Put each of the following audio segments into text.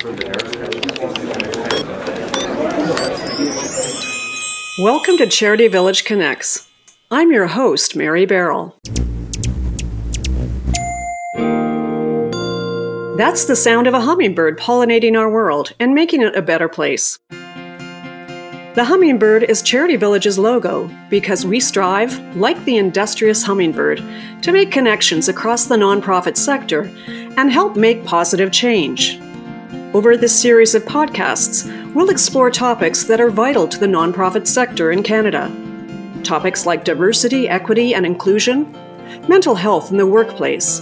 Welcome to CharityVillage Connects. I'm your host, Mary Barrell. That's the sound of a hummingbird pollinating our world and making it a better place. The hummingbird is Charity Village's logo because we strive, like the industrious hummingbird, to make connections across the nonprofit sector and help make positive change. Over this series of podcasts, we'll explore topics that are vital to the nonprofit sector in Canada. Topics like diversity, equity, and inclusion, mental health in the workplace,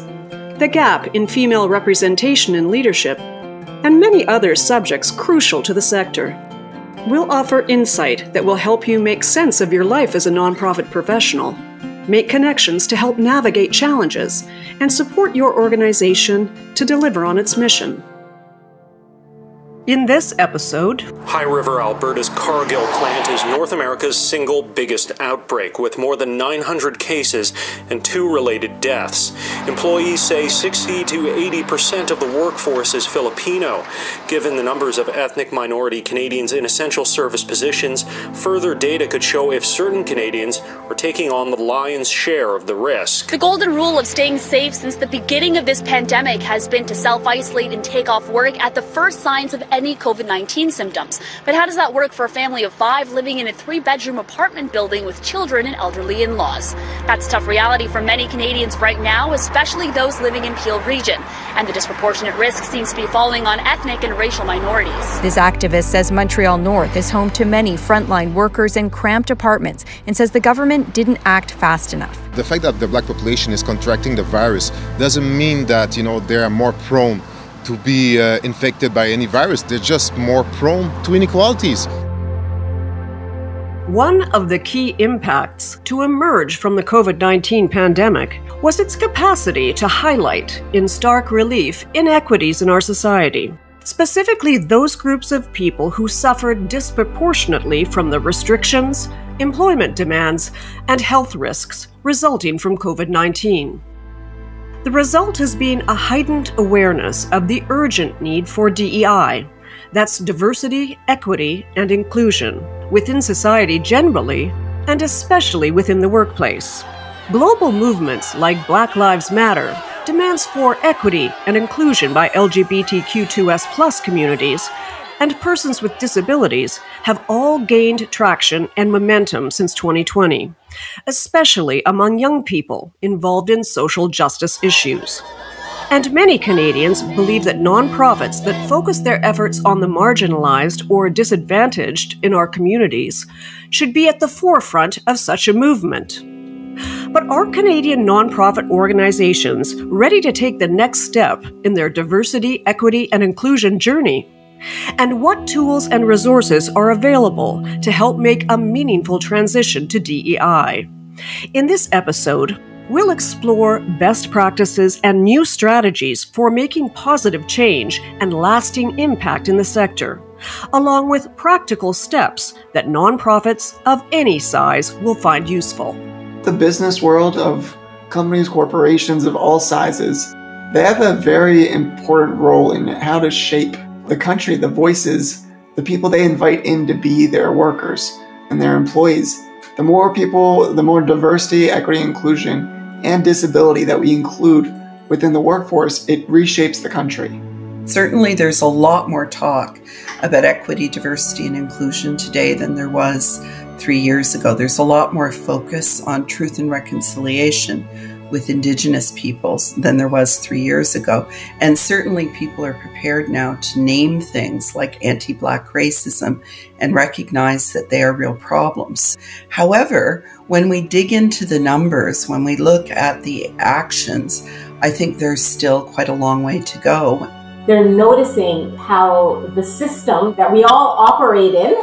the gap in female representation in leadership, and many other subjects crucial to the sector. We'll offer insight that will help you make sense of your life as a nonprofit professional, make connections to help navigate challenges, and support your organization to deliver on its mission. In this episode, High River, Alberta's Cargill plant is North America's single biggest outbreak, with more than 900 cases and 2 related deaths. Employees say 60 to 80% of the workforce is Filipino. Given the numbers of ethnic minority Canadians in essential service positions, further data could show if certain Canadians are taking on the lion's share of the risk. The golden rule of staying safe since the beginning of this pandemic has been to self-isolate and take off work at the first signs of any COVID-19 symptoms. But how does that work for a family of 5 living in a 3-bedroom apartment building with children and elderly in-laws? That's tough reality for many Canadians right now, especially those living in Peel region. And the disproportionate risk seems to be falling on ethnic and racial minorities. This activist says Montreal North is home to many frontline workers in cramped apartments and says the government didn't act fast enough. The fact that the black population is contracting the virus doesn't mean that, they are more prone to be infected by any virus. They're just more prone to inequalities. one of the key impacts to emerge from the COVID-19 pandemic was its capacity to highlight, in stark relief, inequities in our society. Specifically, those groups of people who suffered disproportionately from the restrictions, employment demands, and health risks resulting from COVID-19. The result has been a heightened awareness of the urgent need for DEI. That's diversity, equity, and inclusion within society generally, and especially within the workplace. Global movements like Black Lives Matter, demands for equity and inclusion by LGBTQ2S+ communities, and persons with disabilities have all gained traction and momentum since 2020, especially among young people involved in social justice issues. And many Canadians believe that nonprofits that focus their efforts on the marginalized or disadvantaged in our communities should be at the forefront of such a movement. But are Canadian nonprofit organizations ready to take the next step in their diversity, equity, and inclusion journey? And what tools and resources are available to help make a meaningful transition to DEI? In this episode, we'll explore best practices and new strategies for making positive change and lasting impact in the sector, along with practical steps that nonprofits of any size will find useful. The business world of companies, corporations of all sizes, they have a very important role in how to shape the country, the voices, the people they invite in to be their workers and their employees. The more people, the more diversity, equity, inclusion, and disability that we include within the workforce, it reshapes the country. Certainly there's a lot more talk about equity, diversity, and inclusion today than there was 3 years ago. There's a lot more focus on truth and reconciliation with Indigenous peoples than there was 3 years ago. And certainly people are prepared now to name things like anti-Black racism and recognize that they are real problems. However, when we dig into the numbers, when we look at the actions, I think there's still quite a long way to go. They're noticing how the system that we all operate in,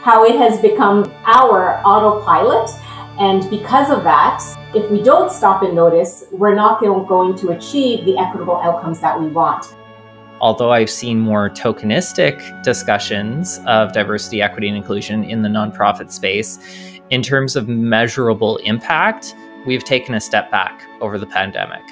how it has become our autopilot. And because of that, if we don't stop and notice, we're not going to achieve the equitable outcomes that we want. Although I've seen more tokenistic discussions of diversity, equity, and inclusion in the nonprofit space, in terms of measurable impact, we've taken a step back over the pandemic.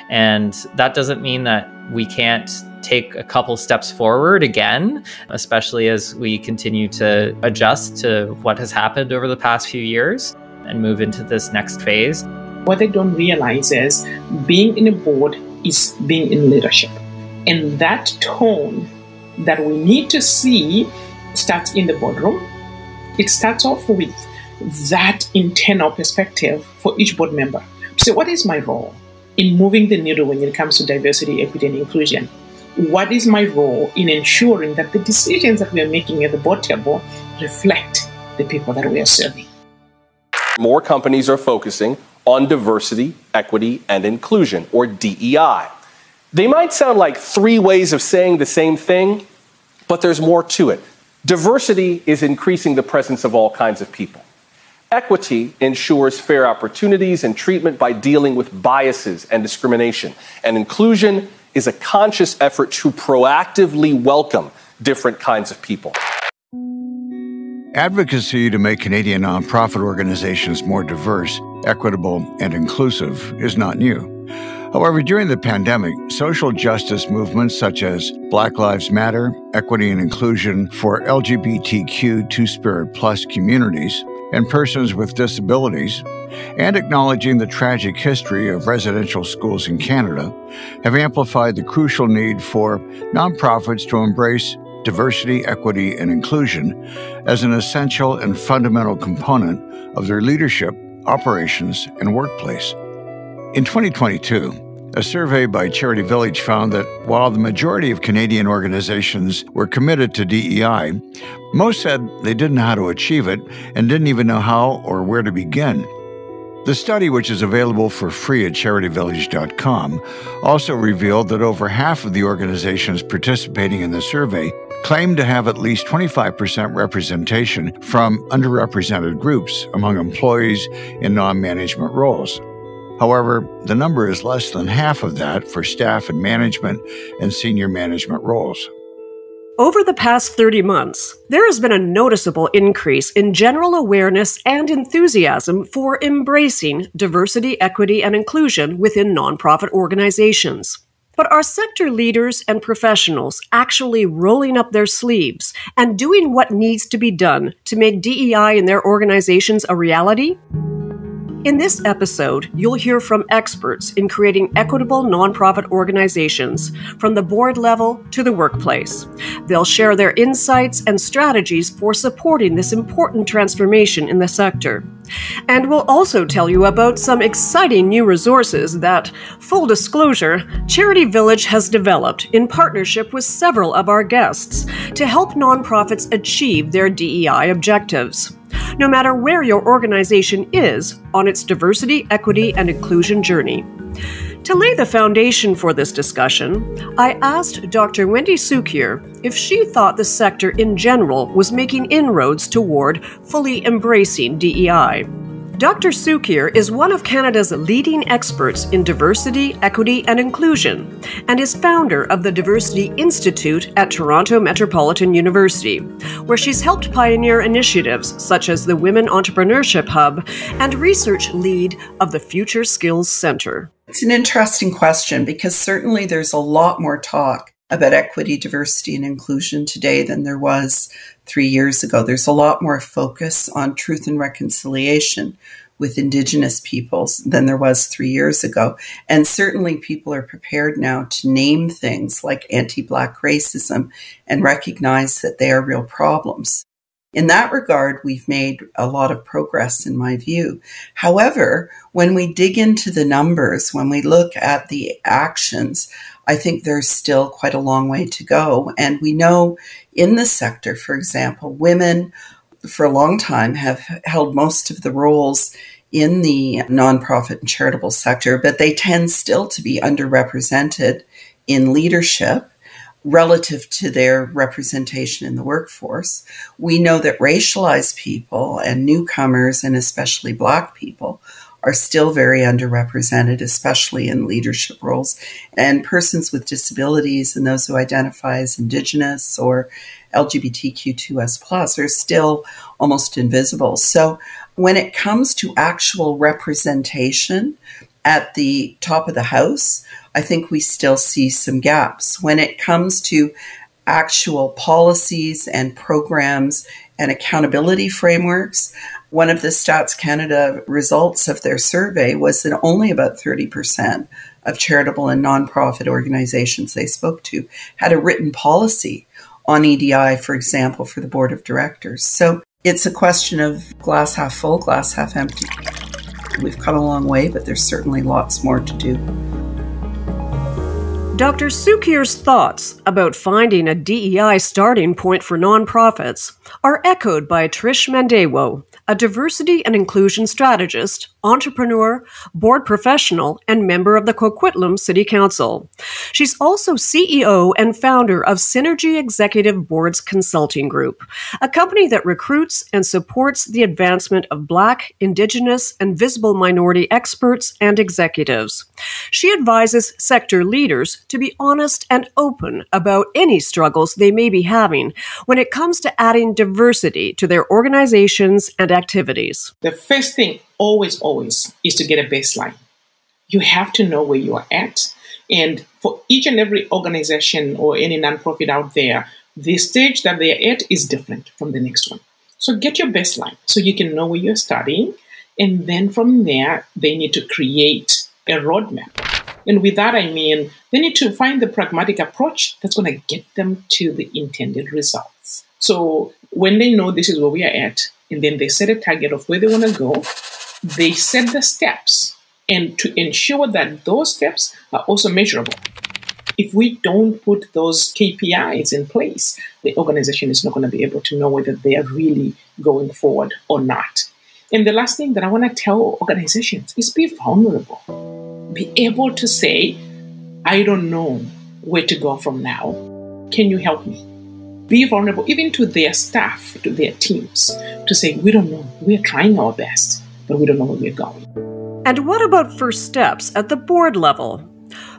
And that doesn't mean that we can't take a couple steps forward again, especially as we continue to adjust to what has happened over the past few years and move into this next phase. What they don't realize is being in a board is being in leadership. And that tone that we need to see starts in the boardroom. It starts off with that internal perspective for each board member. So what is my role in moving the needle when it comes to diversity, equity, and inclusion? What is my role in ensuring that the decisions that we are making at the board table reflect the people that we are serving? More companies are focusing on diversity, equity, and inclusion, or DEI. They might sound like three ways of saying the same thing, but there's more to it. Diversity is increasing the presence of all kinds of people. Equity ensures fair opportunities and treatment by dealing with biases and discrimination. And inclusion is a conscious effort to proactively welcome different kinds of people. Advocacy to make Canadian nonprofit organizations more diverse, equitable, and inclusive is not new. However, during the pandemic, social justice movements such as Black Lives Matter, equity and inclusion for LGBTQ Two-Spirit Plus communities, and persons with disabilities, and acknowledging the tragic history of residential schools in Canada, have amplified the crucial need for nonprofits to embrace diversity, equity, and inclusion as an essential and fundamental component of their leadership, operations, and workplace. In 2022, a survey by CharityVillage found that while the majority of Canadian organizations were committed to DEI, most said they didn't know how to achieve it and didn't even know how or where to begin. The study, which is available for free at CharityVillage.com, also revealed that over half of the organizations participating in the survey claimed to have at least 25% representation from underrepresented groups among employees in non-management roles. However, the number is less than half of that for staff and management and senior management roles. Over the past 30 months, there has been a noticeable increase in general awareness and enthusiasm for embracing diversity, equity, and inclusion within nonprofit organizations. But are sector leaders and professionals actually rolling up their sleeves and doing what needs to be done to make DEI in their organizations a reality? In this episode, you'll hear from experts in creating equitable nonprofit organizations, from the board level to the workplace. They'll share their insights and strategies for supporting this important transformation in the sector. And we'll also tell you about some exciting new resources that, full disclosure, CharityVillage has developed in partnership with several of our guests to help nonprofits achieve their DEI objectives. No matter where your organization is on its diversity, equity, and inclusion journey. To lay the foundation for this discussion, I asked Dr. Wendy Sukier if she thought the sector in general was making inroads toward fully embracing DEI. Dr. Sukier is one of Canada's leading experts in diversity, equity, and inclusion, and is founder of the Diversity Institute at Toronto Metropolitan University, where she's helped pioneer initiatives such as the Women Entrepreneurship Hub and research lead of the Future Skills Centre. It's an interesting question because certainly there's a lot more talk about equity, diversity, and inclusion today than there was 3 years ago. There's a lot more focus on truth and reconciliation with Indigenous peoples than there was 3 years ago. And certainly people are prepared now to name things like anti-Black racism and recognize that they are real problems. In that regard, we've made a lot of progress, in my view. However, when we dig into the numbers, when we look at the actions, I think there's still quite a long way to go. And we know in the sector, for example, women for a long time have held most of the roles in the nonprofit and charitable sector, but they tend still to be underrepresented in leadership relative to their representation in the workforce. We know that racialized people and newcomers, and especially Black people, are still very underrepresented, especially in leadership roles. And persons with disabilities and those who identify as Indigenous or LGBTQ2S+ are still almost invisible. So when it comes to actual representation At the top of the house, I think we still see some gaps. When it comes to actual policies and programs and accountability frameworks, one of the Stats Canada results of their survey was that only about 30% of charitable and nonprofit organizations they spoke to had a written policy on EDI, for example, for the board of directors. So it's a question of glass half full, glass half empty. We've come a long way, but there's certainly lots more to do. Dr. Sukir's thoughts about finding a DEI starting point for nonprofits are echoed by Trish Mandewo, a diversity and inclusion strategist, entrepreneur, board professional, and member of the Coquitlam City Council. She's also CEO and founder of Synergy Executive Boards Consulting Group, a company that recruits and supports the advancement of Black, Indigenous, and visible minority experts and executives. She advises sector leaders to be honest and open about any struggles they may be having when it comes to adding diversity to their organizations and activities. The first thing always is to get a baseline. You have to know where you are at. And for each and every organization or any nonprofit out there, the stage that they are at is different from the next one. So get your baseline so you can know where you're starting. And then from there, they need to create a roadmap. And with that, I mean, they need to find the pragmatic approach that's going to get them to the intended results. So when they know this is where we are at, and then they set a target of where they want to go, they set the steps, and to ensure that those steps are also measurable. If we don't put those KPIs in place, the organization is not going to be able to know whether they are really going forward or not. And the last thing that I want to tell organizations is be vulnerable. Be able to say, I don't know where to go from now. Can you help me? Be vulnerable even to their staff, to their teams, to say, we don't know. We're trying our best, but we don't know where we're going. And what about first steps at the board level?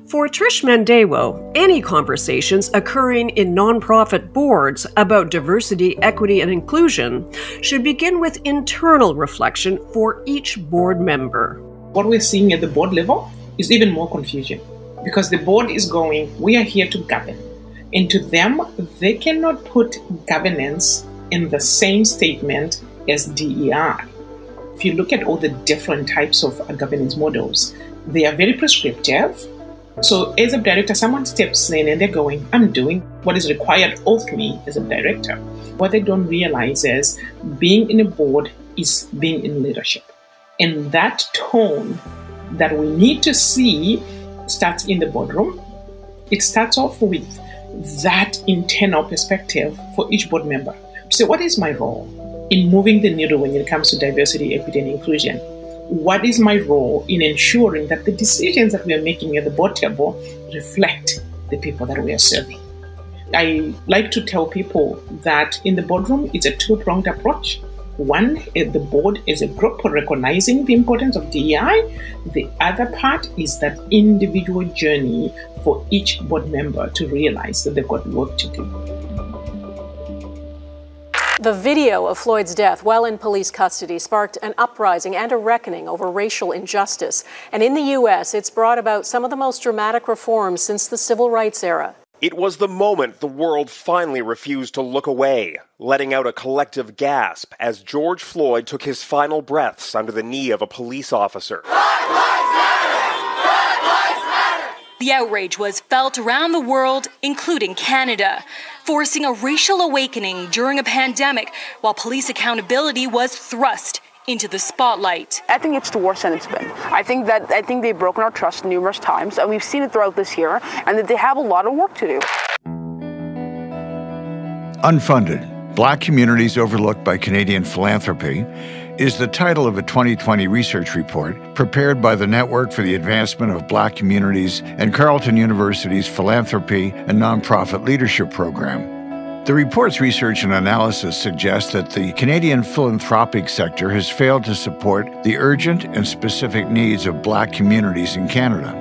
For Trish Mandewo, any conversations occurring in nonprofit boards about diversity, equity, and inclusion should begin with internal reflection for each board member. What we're seeing at the board level is even more confusion because the board is going, we are here to govern. And to them, they cannot put governance in the same statement as DEI. If you look at all the different types of governance models, they are very prescriptive. So as a director, someone steps in and they're going, I'm doing what is required of me as a director. What they don't realize is being in a board is being in leadership. And that tone that we need to see starts in the boardroom. It starts off with that internal perspective for each board member. So what is my role in moving the needle when it comes to diversity, equity, and inclusion? What is my role in ensuring that the decisions that we are making at the board table reflect the people that we are serving? I like to tell people that in the boardroom, it's a two-pronged approach. One, the board is a group recognizing the importance of DEI. The other part is that individual journey for each board member to realize that they've got work to do. The video of Floyd's death while in police custody sparked an uprising and a reckoning over racial injustice. And in the U.S., it's brought about some of the most dramatic reforms since the civil rights era. It was the moment the world finally refused to look away, letting out a collective gasp as George Floyd took his final breaths under the knee of a police officer. Black Lives Matter! Black Lives Matter! The outrage was felt around the world, including Canada, forcing a racial awakening during a pandemic while police accountability was thrust into the spotlight. I think it's the worst than it's been. I think they've broken our trust numerous times, and we've seen it throughout this year, and that they have a lot of work to do. Unfunded, Black Communities Overlooked by Canadian Philanthropy is the title of a 2020 research report prepared by the Network for the Advancement of Black Communities and Carleton University's Philanthropy and Nonprofit Leadership Program. The report's research and analysis suggests that the Canadian philanthropic sector has failed to support the urgent and specific needs of Black communities in Canada.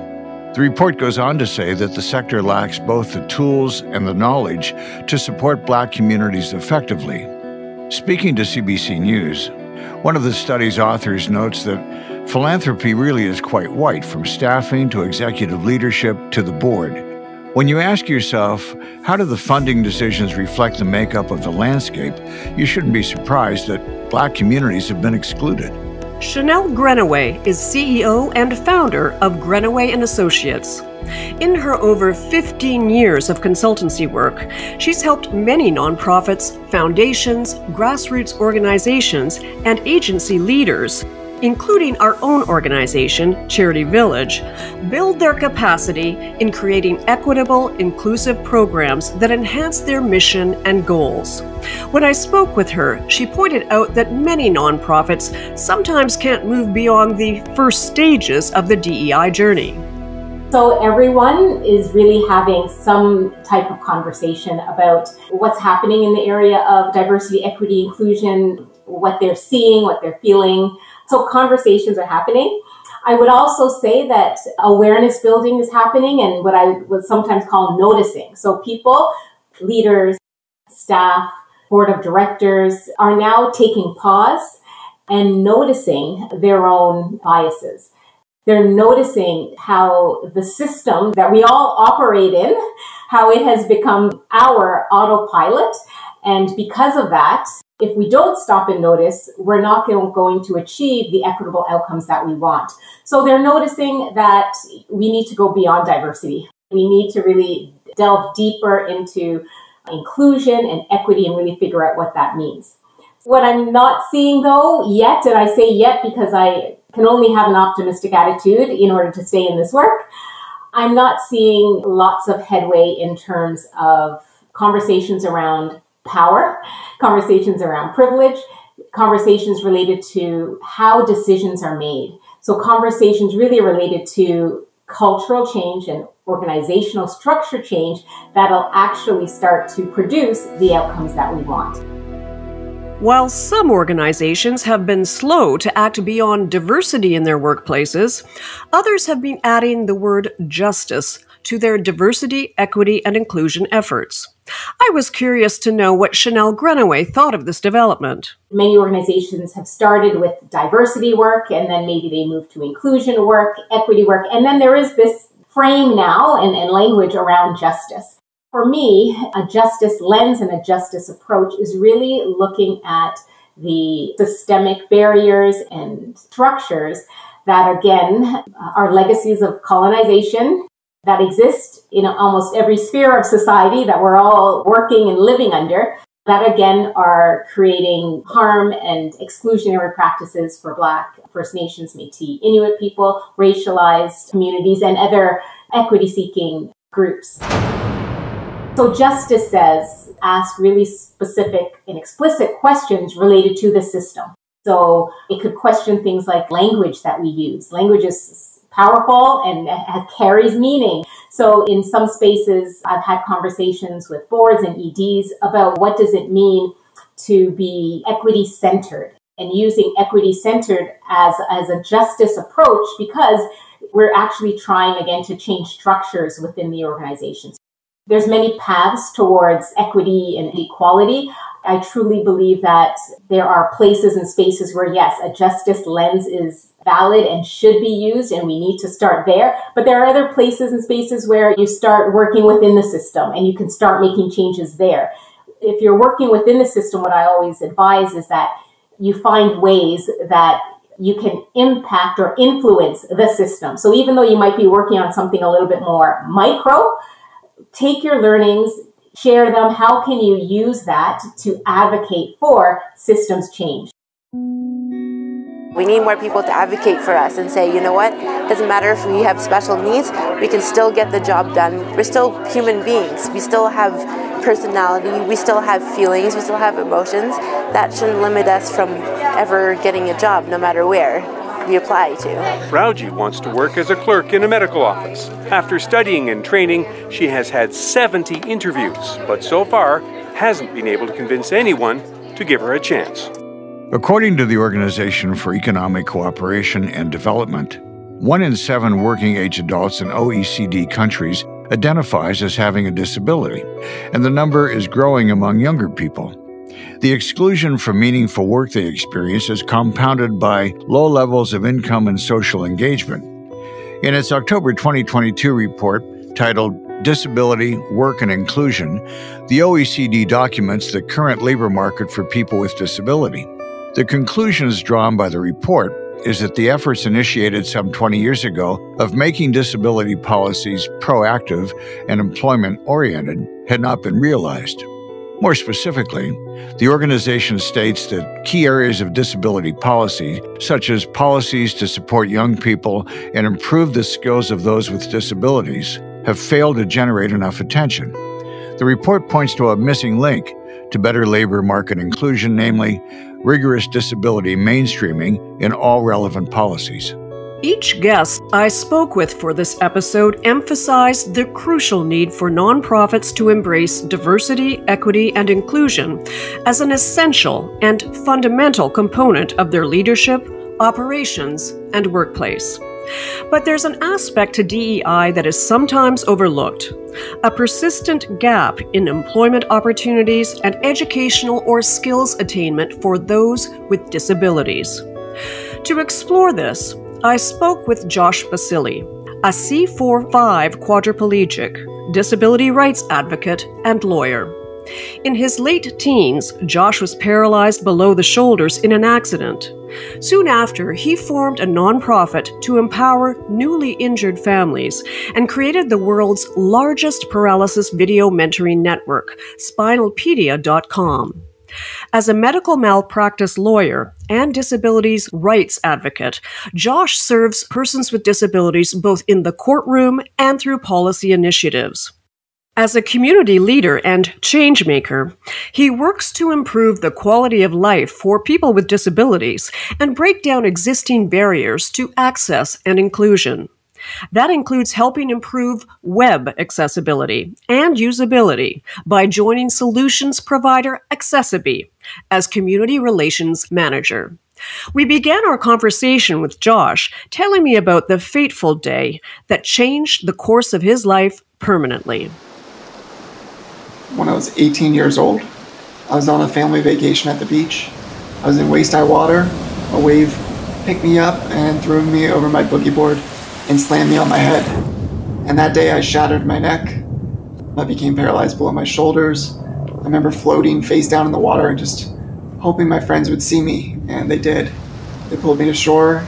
The report goes on to say that the sector lacks both the tools and the knowledge to support Black communities effectively. Speaking to CBC News, One of the study's authors notes that philanthropy really is quite white, from staffing to executive leadership to the board. When you ask yourself, how do the funding decisions reflect the makeup of the landscape, you shouldn't be surprised that Black communities have been excluded. Chanel Grenaway is CEO and founder of Grenaway & Associates. In her over 15 years of consultancy work, she's helped many nonprofits, foundations, grassroots organizations, and agency leaders, including our own organization, CharityVillage, build their capacity in creating equitable, inclusive programs that enhance their mission and goals. When I spoke with her, she pointed out that many nonprofits sometimes can't move beyond the first stages of the DEI journey. So everyone is really having some type of conversation about what's happening in the area of diversity, equity, inclusion, what they're seeing, what they're feeling. So conversations are happening. I would also say that awareness building is happening and what I would sometimes call noticing. So people, leaders, staff, board of directors are now taking pause and noticing their own biases. They're noticing how the system that we all operate in, how it has become our autopilot. And because of that, if we don't stop and notice, we're not going to achieve the equitable outcomes that we want. So they're noticing that we need to go beyond diversity. We need to really delve deeper into inclusion and equity and really figure out what that means. What I'm not seeing though yet, and I say yet because I can only have an optimistic attitude in order to stay in this work, I'm not seeing lots of headway in terms of conversations around power, conversations around privilege, conversations related to how decisions are made. So conversations really related to cultural change and organizational structure change that'll actually start to produce the outcomes that we want. While some organizations have been slow to act beyond diversity in their workplaces, others have been adding the word justice to their diversity, equity, and inclusion efforts. I was curious to know what Chanel Grenaway thought of this development. Many organizations have started with diversity work, and then maybe they move to inclusion work, equity work, and then there is this frame now and language around justice. For me, a justice lens and a justice approach is really looking at the systemic barriers and structures that, again, are legacies of colonization that exist in almost every sphere of society that we're all working and living under, that, again, are creating harm and exclusionary practices for Black, First Nations, Métis, Inuit people, racialized communities, and other equity-seeking groups. So justice says, ask really specific and explicit questions related to the system. So it could question things like language that we use. Language is powerful and it carries meaning. So in some spaces, I've had conversations with boards and EDs about what does it mean to be equity-centered, and using equity-centered as a justice approach, because we're actually trying, again, to change structures within the organizations. There's many paths towards equity and equality. I truly believe that there are places and spaces where, yes, a justice lens is valid and should be used, and we need to start there. But there are other places and spaces where you start working within the system and you can start making changes there. If you're working within the system, what I always advise is that you find ways that you can impact or influence the system. So even though you might be working on something a little bit more micro, take your learnings, share them. How can you use that to advocate for systems change? We need more people to advocate for us and say, you know what, it doesn't matter if we have special needs, we can still get the job done. We're still human beings. We still have personality. We still have feelings. We still have emotions. That shouldn't limit us from ever getting a job, no matter where we apply to. Rauji wants to work as a clerk in a medical office. After studying and training, she has had 70 interviews, but so far hasn't been able to convince anyone to give her a chance. According to the Organization for Economic Cooperation and Development, 1 in 7 working-age adults in OECD countries identifies as having a disability, and the number is growing among younger people. The exclusion from meaningful work they experience is compounded by low levels of income and social engagement. In its October 2022 report titled Disability, Work and Inclusion, the OECD documents the current labor market for people with disability. The conclusions drawn by the report is that the efforts initiated some 20 years ago of making disability policies proactive and employment-oriented had not been realized. More specifically, the organization states that key areas of disability policy, such as policies to support young people and improve the skills of those with disabilities, have failed to generate enough attention. The report points to a missing link to better labor market inclusion, namely rigorous disability mainstreaming in all relevant policies. Each guest I spoke with for this episode emphasized the crucial need for nonprofits to embrace diversity, equity, and inclusion as an essential and fundamental component of their leadership, operations, and workplace. But there's an aspect to DEI that is sometimes overlooked: a persistent gap in employment opportunities and educational or skills attainment for those with disabilities. To explore this, I spoke with Josh Basili, a C4-5 quadriplegic, disability rights advocate, and lawyer. In his late teens, Josh was paralyzed below the shoulders in an accident. Soon after, he formed a nonprofit to empower newly injured families and created the world's largest paralysis video mentoring network, Spinalpedia.com. As a medical malpractice lawyer and disabilities rights advocate, Josh serves persons with disabilities both in the courtroom and through policy initiatives. As a community leader and change maker, he works to improve the quality of life for people with disabilities and break down existing barriers to access and inclusion. That includes helping improve web accessibility and usability by joining solutions provider Accessiby as Community Relations Manager. We began our conversation with Josh telling me about the fateful day that changed the course of his life permanently. When I was 18 years old, I was on a family vacation at the beach. I was in waist-high water. A wave picked me up and threw me over my boogie board and slammed me on my head. And that day I shattered my neck. I became paralyzed below my shoulders. I remember floating face down in the water and just hoping my friends would see me, and they did. They pulled me to shore,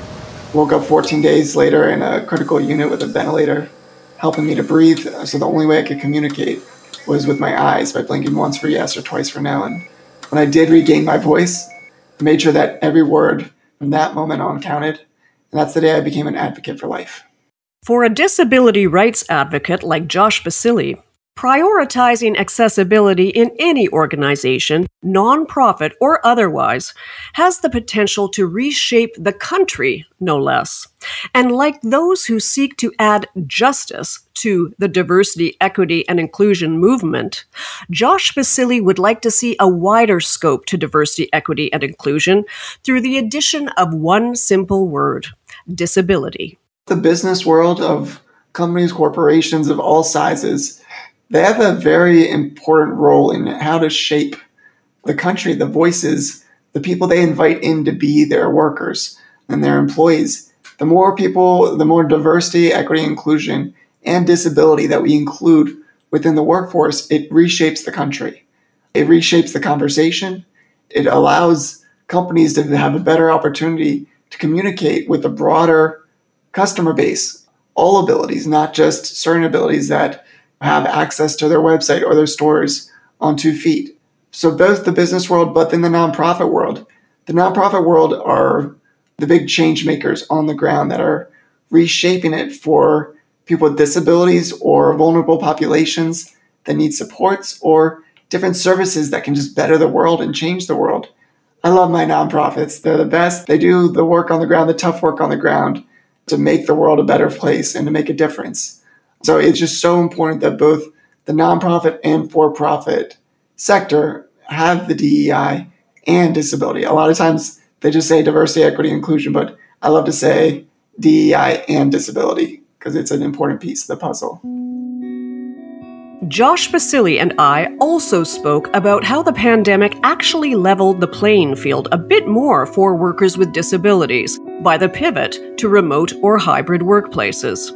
woke up 14 days later in a critical unit with a ventilator, helping me to breathe, so the only way I could communicate was with my eyes by blinking once for yes or twice for no. And when I did regain my voice, I made sure that every word from that moment on counted, and that's the day I became an advocate for life. For a disability rights advocate like Josh Basili, prioritizing accessibility in any organization, nonprofit or otherwise, has the potential to reshape the country, no less. And like those who seek to add justice to the diversity, equity, and inclusion movement, Josh Basili would like to see a wider scope to diversity, equity, and inclusion through the addition of one simple word: disability. The business world of companies, corporations of all sizes, they have a very important role in how to shape the country, the voices, the people they invite in to be their workers and their employees. The more people, the more diversity, equity, inclusion, and disability that we include within the workforce, it reshapes the country. It reshapes the conversation. It allows companies to have a better opportunity to communicate with a broader customer base, all abilities, not just certain abilities that have access to their website or their stores on 2 feet. So both the business world, but then the nonprofit world. The nonprofit world are the big change makers on the ground that are reshaping it for people with disabilities or vulnerable populations that need supports or different services that can just better the world and change the world. I love my nonprofits. They're the best. They do the work on the ground, the tough work on the ground to make the world a better place and to make a difference. So it's just so important that both the nonprofit and for-profit sector have the DEI and disability. A lot of times they just say diversity, equity, inclusion, but I love to say DEI and disability because it's an important piece of the puzzle. Josh Basili and I also spoke about how the pandemic actually leveled the playing field a bit more for workers with disabilities by the pivot to remote or hybrid workplaces.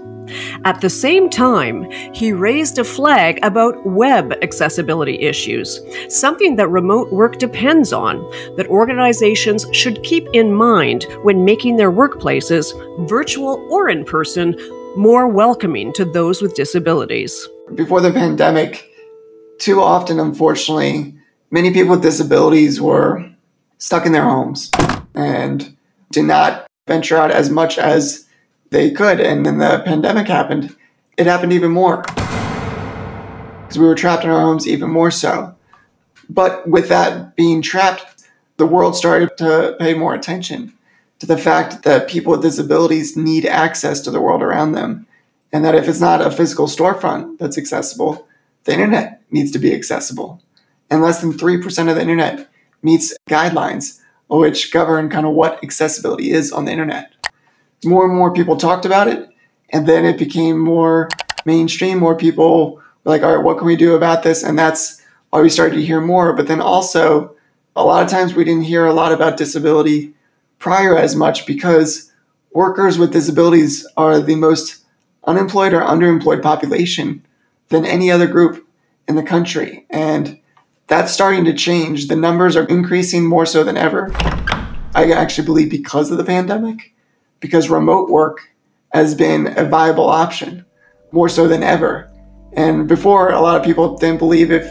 At the same time, he raised a flag about web accessibility issues, something that remote work depends on, that organizations should keep in mind when making their workplaces, virtual or in person, more welcoming to those with disabilities. Before the pandemic, too often, unfortunately, many people with disabilities were stuck in their homes and did not venture out as much as they could. And then the pandemic happened. It happened even more because we were trapped in our homes even more so. But with that being trapped, the world started to pay more attention to the fact that people with disabilities need access to the world around them. And that if it's not a physical storefront that's accessible, the internet needs to be accessible. And less than 3% of the internet meets guidelines which govern kind of what accessibility is on the internet. More and more people talked about it, and then it became more mainstream. More people were like, all right, what can we do about this? And that's why we started to hear more. But then also, a lot of times we didn't hear a lot about disability prior as much because workers with disabilities are the most unemployed or underemployed population than any other group in the country. And that's starting to change. The numbers are increasing more so than ever. I actually believe because of the pandemic, because remote work has been a viable option more so than ever. And before, a lot of people didn't believe if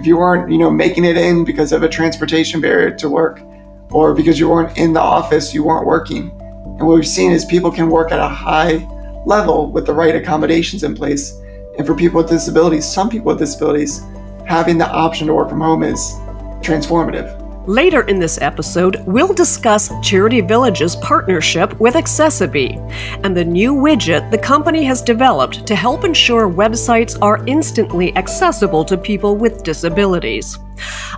you weren't, making it in because of a transportation barrier to work, or because you weren't in the office, you weren't working. And what we've seen is people can work at a high level with the right accommodations in place. And for people with disabilities, some people with disabilities, having the option to work from home is transformative. Later in this episode, we'll discuss Charity Village's partnership with Accessibility and the new widget the company has developed to help ensure websites are instantly accessible to people with disabilities.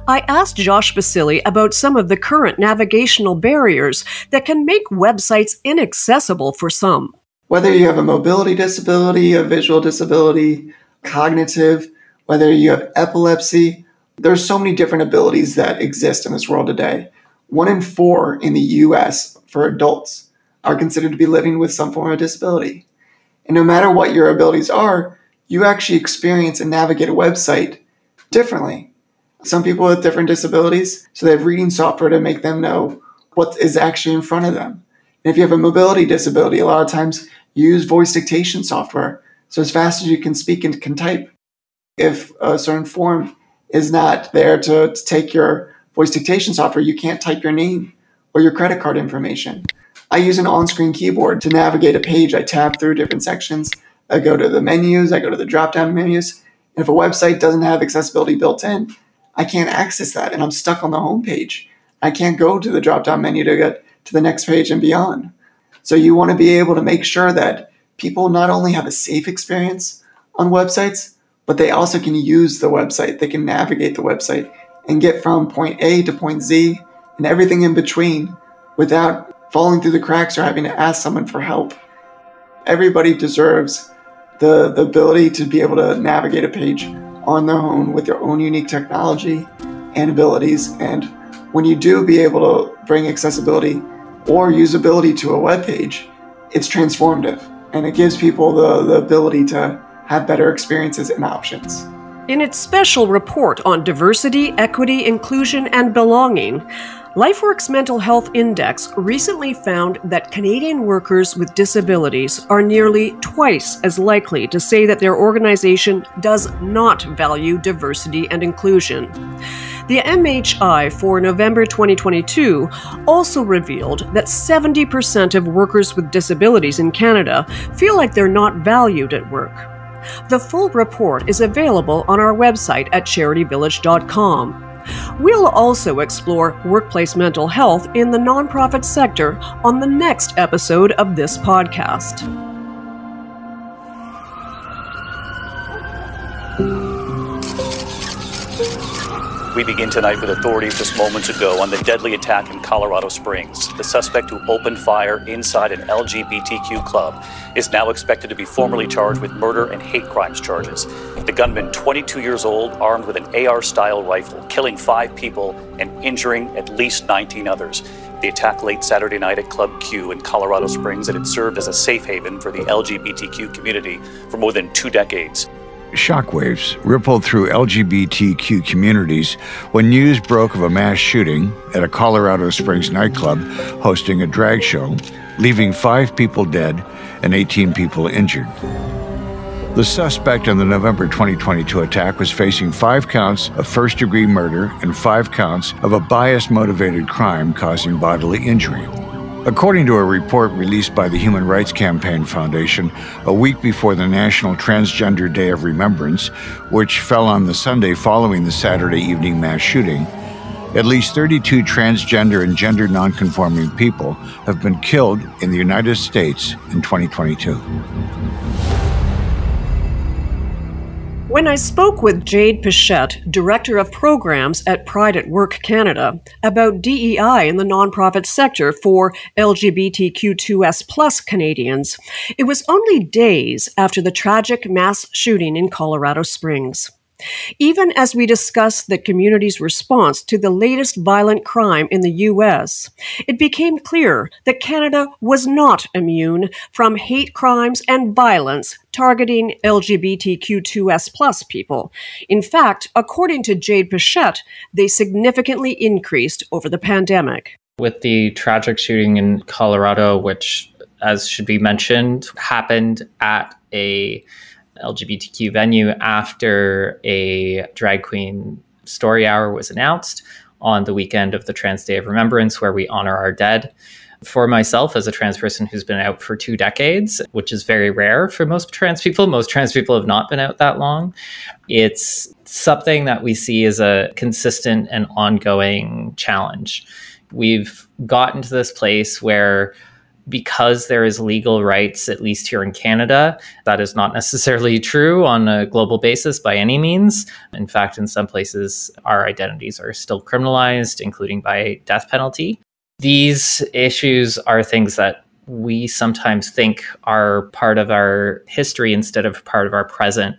I asked Josh Basili about some of the current navigational barriers that can make websites inaccessible for some. Whether you have a mobility disability, a visual disability, cognitive, whether you have epilepsy, there's so many different abilities that exist in this world today. 1 in 4 in the US for adults are considered to be living with some form of disability. And no matter what your abilities are, you actually experience and navigate a website differently. Some people with different disabilities, so they have reading software to make them know what is actually in front of them. And if you have a mobility disability, a lot of times you use voice dictation software. So as fast as you can speak and can type, if a certain form is not there to take your voice dictation software, you can't type your name or your credit card information. I use an on-screen keyboard to navigate a page. I tab through different sections. I go to the menus, I go to the drop-down menus. And if a website doesn't have accessibility built in, I can't access that and I'm stuck on the home page. I can't go to the drop-down menu to get to the next page and beyond. So you want to be able to make sure that people not only have a safe experience on websites, but they also can use the website. They can navigate the website and get from point A to point Z and everything in between without falling through the cracks or having to ask someone for help. Everybody deserves the ability to be able to navigate a page on their own with their own unique technology and abilities. And when you do be able to bring accessibility or usability to a web page, it's transformative and it gives people the ability to have better experiences and options. In its special report on diversity, equity, inclusion, and belonging, LifeWorks Mental Health Index recently found that Canadian workers with disabilities are nearly twice as likely to say that their organization does not value diversity and inclusion. The MHI for November 2022 also revealed that 70% of workers with disabilities in Canada feel like they're not valued at work. The full report is available on our website at CharityVillage.com. We'll also explore workplace mental health in the nonprofit sector on the next episode of this podcast. We begin tonight with authorities just moments ago on the deadly attack in Colorado Springs. The suspect who opened fire inside an LGBTQ club is now expected to be formally charged with murder and hate crimes charges. The gunman, 22 years old, armed with an AR-style rifle, killing 5 people and injuring at least 19 others. The attack late Saturday night at Club Q in Colorado Springs, and it served as a safe haven for the LGBTQ community for more than 2 decades. Shockwaves rippled through LGBTQ communities when news broke of a mass shooting at a Colorado Springs nightclub hosting a drag show, leaving 5 people dead and 18 people injured. The suspect in the November 2022 attack was facing 5 counts of first-degree murder and 5 counts of a bias-motivated crime causing bodily injury. According to a report released by the Human Rights Campaign Foundation a week before the National Transgender Day of Remembrance, which fell on the Sunday following the Saturday evening mass shooting, at least 32 transgender and gender nonconforming people have been killed in the United States in 2022. When I spoke with Jade Pichette, Director of Programs at Pride at Work Canada, about DEI in the nonprofit sector for LGBTQ2S+ Canadians, it was only days after the tragic mass shooting in Colorado Springs. Even as we discussed the community's response to the latest violent crime in the U.S., it became clear that Canada was not immune from hate crimes and violence targeting LGBTQ2S+ people. In fact, according to Jade Pichette, they significantly increased over the pandemic. With the tragic shooting in Colorado, which, as should be mentioned, happened at a LGBTQ venue after a drag queen story hour was announced on the weekend of the Trans Day of Remembrance, where we honor our dead. For myself, as a trans person who's been out for 2 decades, which is very rare for most trans people have not been out that long. It's something that we see as a consistent and ongoing challenge. We've gotten to this place where, because there is legal rights, at least here in Canada, that is not necessarily true on a global basis by any means. In fact, in some places, our identities are still criminalized, including by death penalty. These issues are things that we sometimes think are part of our history instead of part of our present.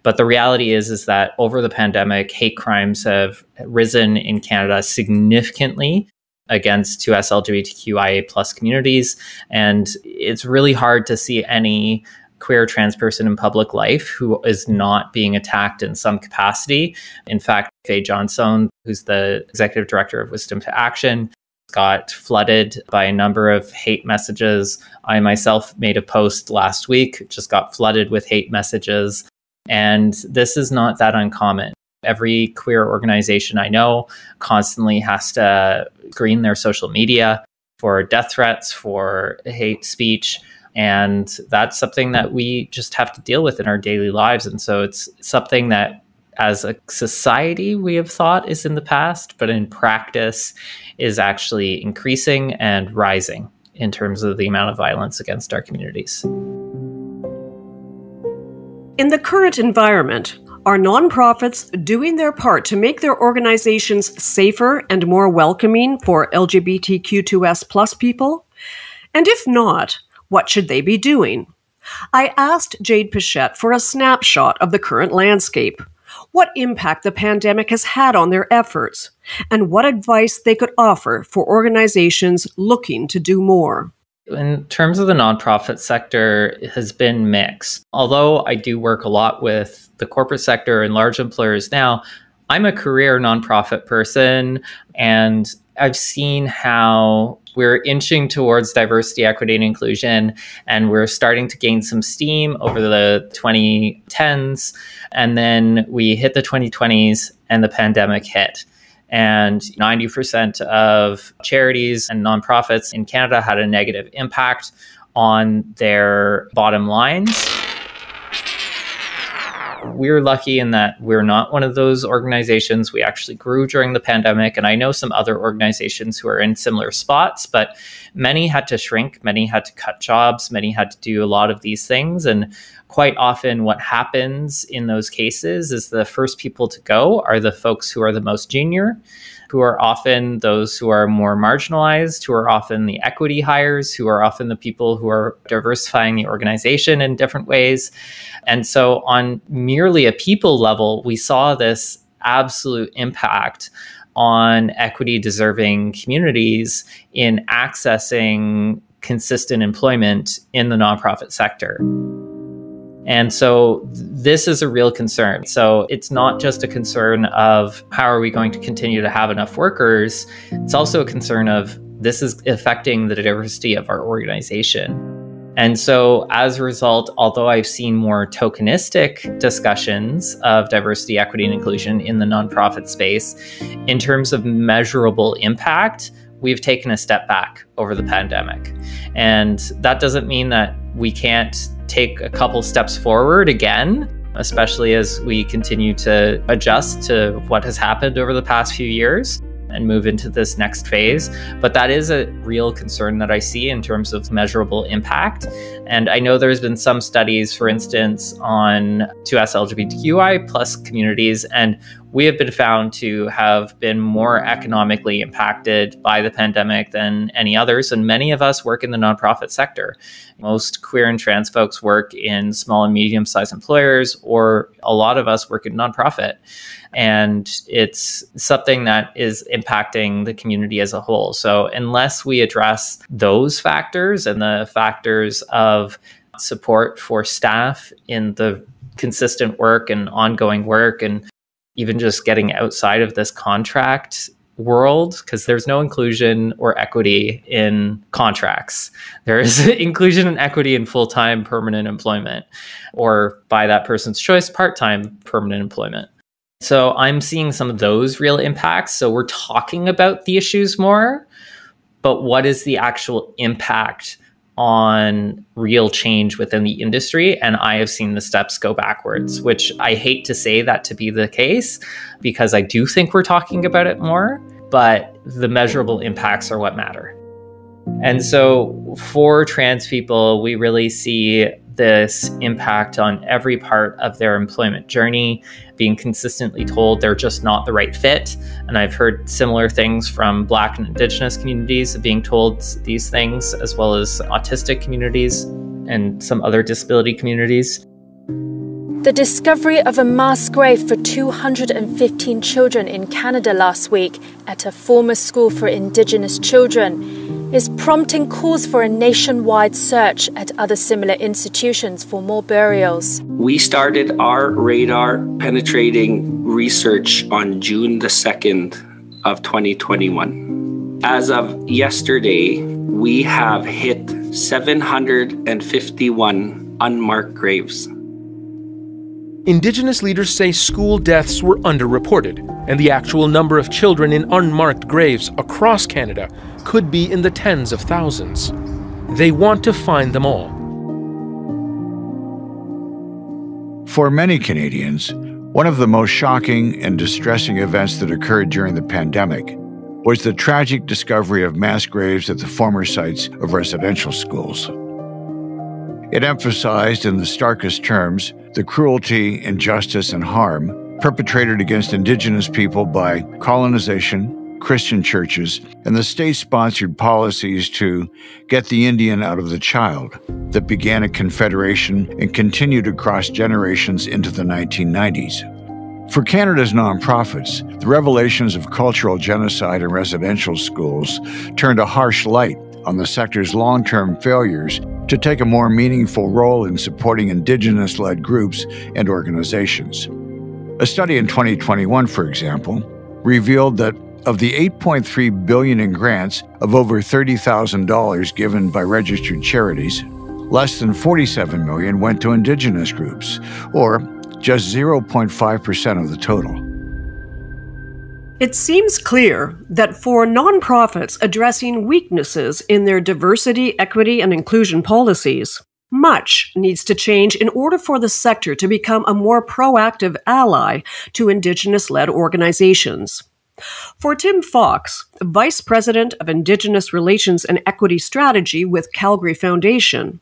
But the reality is that over the pandemic, hate crimes have risen in Canada significantly against 2S LGBTQIA+ communities. And it's really hard to see any queer trans person in public life who is not being attacked in some capacity. In fact, Faye Johnstone, who's the executive director of Wisdom to Action, got flooded by a number of hate messages. I myself made a post last week, just got flooded with hate messages. And this is not that uncommon. Every queer organization I know constantly has to screen their social media for death threats, for hate speech. And that's something that we just have to deal with in our daily lives. And so it's something that as a society we have thought is in the past, but in practice is actually increasing and rising in terms of the amount of violence against our communities. In the current environment, are nonprofits doing their part to make their organizations safer and more welcoming for LGBTQ2S+ people? And if not, what should they be doing? I asked Jade Pichette for a snapshot of the current landscape, what impact the pandemic has had on their efforts, and what advice they could offer for organizations looking to do more. In terms of the nonprofit sector, it has been mixed. Although I do work a lot with the corporate sector and large employers now, I'm a career nonprofit person, and I've seen how we're inching towards diversity, equity, and inclusion, and we're starting to gain some steam over the 2010s. And then we hit the 2020s and the pandemic hit. And 90% of charities and nonprofits in Canada had a negative impact on their bottom lines. we're lucky in that we're not one of those organizations. We actually grew during the pandemic, and I know some other organizations who are in similar spots, but many had to shrink, many had to cut jobs, many had to do a lot of these things. And quite often what happens in those cases is the first people to go are the folks who are the most junior, who are often those who are more marginalized, who are often the equity hires, who are often the people who are diversifying the organization in different ways. And so on merely a people level, we saw this absolute impact on equity deserving communities in accessing consistent employment in the nonprofit sector. And so this is a real concern. So it's not just a concern of how are we going to continue to have enough workers? It's also a concern of this is affecting the diversity of our organization. And so as a result, although I've seen more tokenistic discussions of diversity, equity, and inclusion in the nonprofit space, in terms of measurable impact, we've taken a step back over the pandemic. And that doesn't mean that we can't take a couple steps forward again, especially as we continue to adjust to what has happened over the past few years and move into this next phase. But that is a real concern that I see in terms of measurable impact. And I know there's been some studies, for instance, on 2S LGBTQI plus communities, and we have been found to have been more economically impacted by the pandemic than any others. And many of us work in the nonprofit sector. Most queer and trans folks work in small and medium-sized employers, or a lot of us work in nonprofit. And it's something that is impacting the community as a whole. So unless we address those factors and the factors of support for staff in the consistent work and ongoing work, and even just getting outside of this contract world, because there's no inclusion or equity in contracts. There is inclusion and equity in full-time permanent employment, or by that person's choice, part-time permanent employment. So I'm seeing some of those real impacts. So we're talking about the issues more, but what is the actual impact on real change within the industry? And I have seen the steps go backwards, which I hate to say that to be the case, because I do think we're talking about it more, but the measurable impacts are what matter. And so for trans people, we really see this impact on every part of their employment journey, being consistently told they're just not the right fit. And I've heard similar things from Black and Indigenous communities being told these things, as well as autistic communities and some other disability communities. The discovery of a mass grave for 215 children in Canada last week at a former school for Indigenous children is prompting calls for a nationwide search at other similar institutions for more burials. We started our radar penetrating research on June the 2nd of 2021. As of yesterday, we have hit 751 unmarked graves. Indigenous leaders say school deaths were underreported, and the actual number of children in unmarked graves across Canada could be in the tens of thousands. They want to find them all. For many Canadians, one of the most shocking and distressing events that occurred during the pandemic was the tragic discovery of mass graves at the former sites of residential schools. It emphasized in the starkest terms the cruelty, injustice, and harm perpetrated against Indigenous people by colonization, Christian churches, and the state-sponsored policies to get the Indian out of the child that began a confederation and continued across generations into the 1990s. For Canada's nonprofits, the revelations of cultural genocide in residential schools turned a harsh light on the sector's long-term failures to take a more meaningful role in supporting Indigenous-led groups and organizations. A study in 2021, for example, revealed that of the $8.3 billion in grants of over $30,000 given by registered charities, less than $47 million went to Indigenous groups, or just 0.5% of the total. It seems clear that for nonprofits addressing weaknesses in their diversity, equity, and inclusion policies, Much needs to change in order for the sector to become a more proactive ally to Indigenous-led organizations. For Tim Fox, Vice President of Indigenous Relations and Equity Strategy with Calgary Foundation,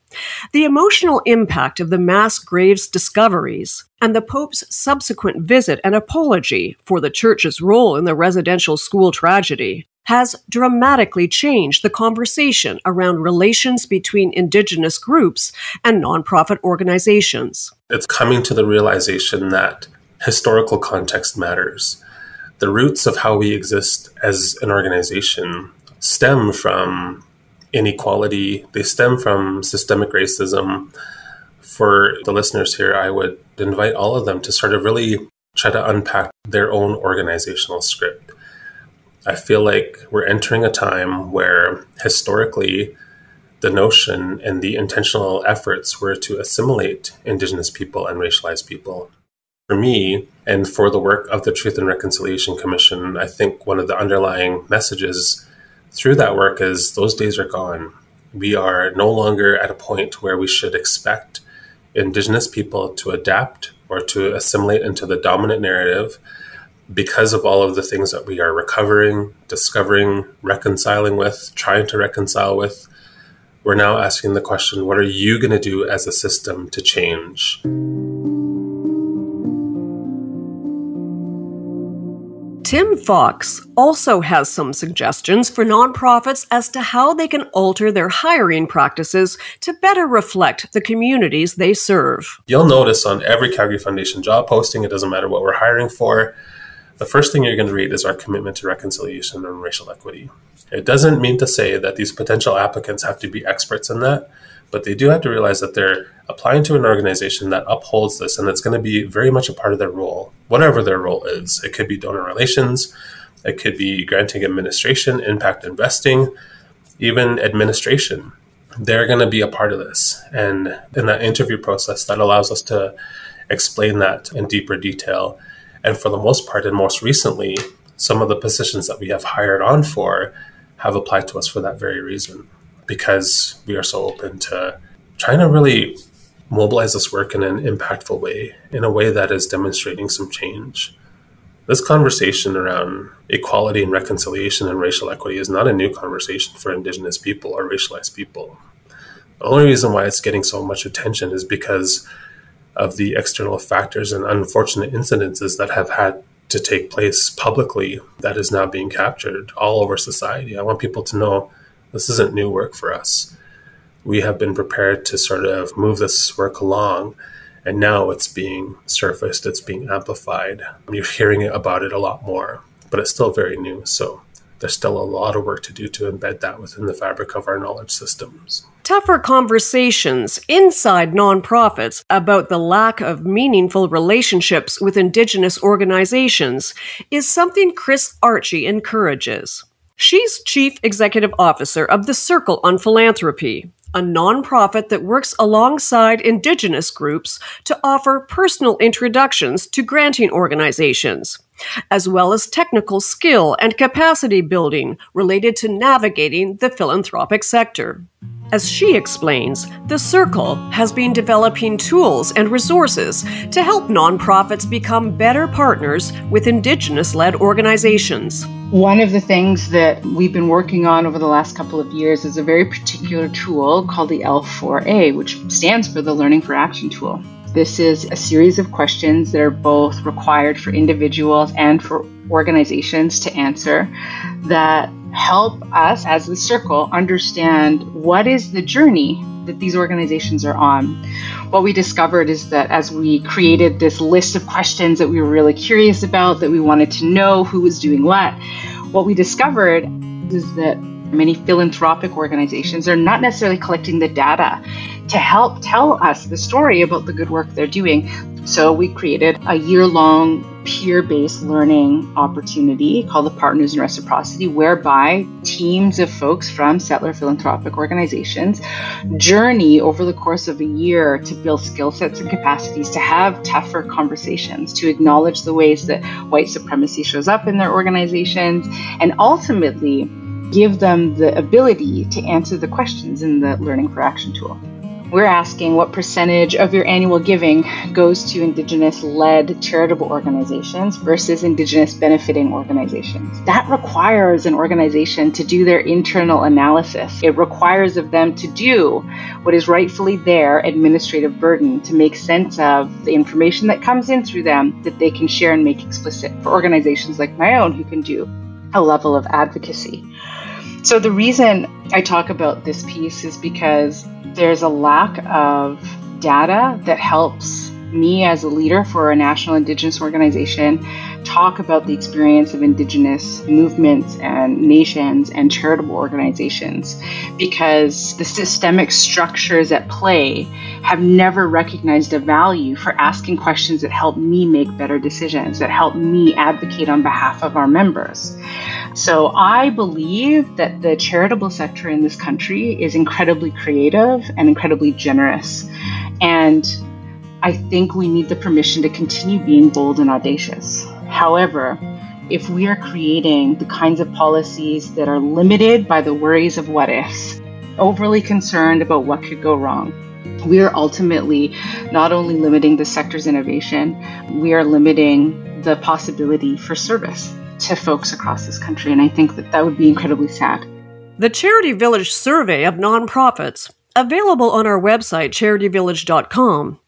the emotional impact of the mass graves discoveries and the Pope's subsequent visit and apology for the Church's role in the residential school tragedy has dramatically changed the conversation around relations between Indigenous groups and nonprofit organizations. It's coming to the realization that historical context matters. The roots of how we exist as an organization stem from inequality. They stem from systemic racism. For the listeners here, I would invite all of them to sort of really try to unpack their own organizational script. I feel like we're entering a time where historically the notion and the intentional efforts were to assimilate Indigenous people and racialized people. For me, and for the work of the Truth and Reconciliation Commission, I think one of the underlying messages through that work is those days are gone. We are no longer at a point where we should expect Indigenous people to adapt or to assimilate into the dominant narrative because of all of the things that we are recovering, discovering, reconciling with, trying to reconcile with. We're now asking the question, what are you going to do as a system to change? Tim Fox also has some suggestions for nonprofits as to how they can alter their hiring practices to better reflect the communities they serve. You'll notice on every Calgary Foundation job posting, it doesn't matter what we're hiring for, the first thing you're going to read is our commitment to reconciliation and racial equity. It doesn't mean to say that these potential applicants have to be experts in that, but they do have to realize that they're applying to an organization that upholds this, and it's going to be very much a part of their role, whatever their role is. It could be donor relations, it could be granting administration, impact investing, even administration. They're going to be a part of this. And in that interview process, that allows us to explain that in deeper detail. And for the most part, and most recently, some of the positions that we have hired on for have applied to us for that very reason, because we are so open to trying to really mobilize this work in an impactful way, in a way that is demonstrating some change. This conversation around equality and reconciliation and racial equity is not a new conversation for Indigenous people or racialized people. The only reason why it's getting so much attention is because of the external factors and unfortunate incidences that have had to take place publicly that is now being captured all over society. I want people to know this isn't new work for us. We have been prepared to sort of move this work along, and now it's being surfaced, it's being amplified. You're hearing about it a lot more, but it's still very new. So there's still a lot of work to do to embed that within the fabric of our knowledge systems. Tougher conversations inside nonprofits about the lack of meaningful relationships with Indigenous organizations is something Chris Archie encourages. She's Chief Executive Officer of the Circle on Philanthropy, a nonprofit that works alongside Indigenous groups to offer personal introductions to granting organizations, as well as technical skill and capacity building related to navigating the philanthropic sector. As she explains, the Circle has been developing tools and resources to help nonprofits become better partners with Indigenous-led organizations. One of the things that we've been working on over the last couple of years is a very particular tool called the L4A, which stands for the Learning for Action tool. This is a series of questions that are both required for individuals and for organizations to answer that help us as the Circle understand what is the journey that these organizations are on. What we discovered is that as we created this list of questions that we were really curious about, that we wanted to know who was doing what we discovered is that many philanthropic organizations are not necessarily collecting the data to help tell us the story about the good work they're doing. So we created a year-long peer-based learning opportunity called the Partners in Reciprocity, whereby teams of folks from settler philanthropic organizations journey over the course of a year to build skill sets and capacities to have tougher conversations, to acknowledge the ways that white supremacy shows up in their organizations, and ultimately give them the ability to answer the questions in the Learning for Action tool. We're asking what percentage of your annual giving goes to Indigenous-led charitable organizations versus Indigenous benefiting organizations. That requires an organization to do their internal analysis. It requires of them to do what is rightfully their administrative burden to make sense of the information that comes in through them that they can share and make explicit for organizations like my own who can do a level of advocacy. So the reason I talk about this piece is because there's a lack of data that helps me as a leader for a national Indigenous organization talk about the experience of Indigenous movements and nations and charitable organizations, because the systemic structures at play have never recognized a value for asking questions that help me make better decisions, that help me advocate on behalf of our members. So I believe that the charitable sector in this country is incredibly creative and incredibly generous. And I think we need the permission to continue being bold and audacious. However, if we are creating the kinds of policies that are limited by the worries of what ifs, overly concerned about what could go wrong, we are ultimately not only limiting the sector's innovation, we are limiting the possibility for service to folks across this country. And I think that that would be incredibly sad. The Charity Village survey of nonprofits, available on our website, CharityVillage.com,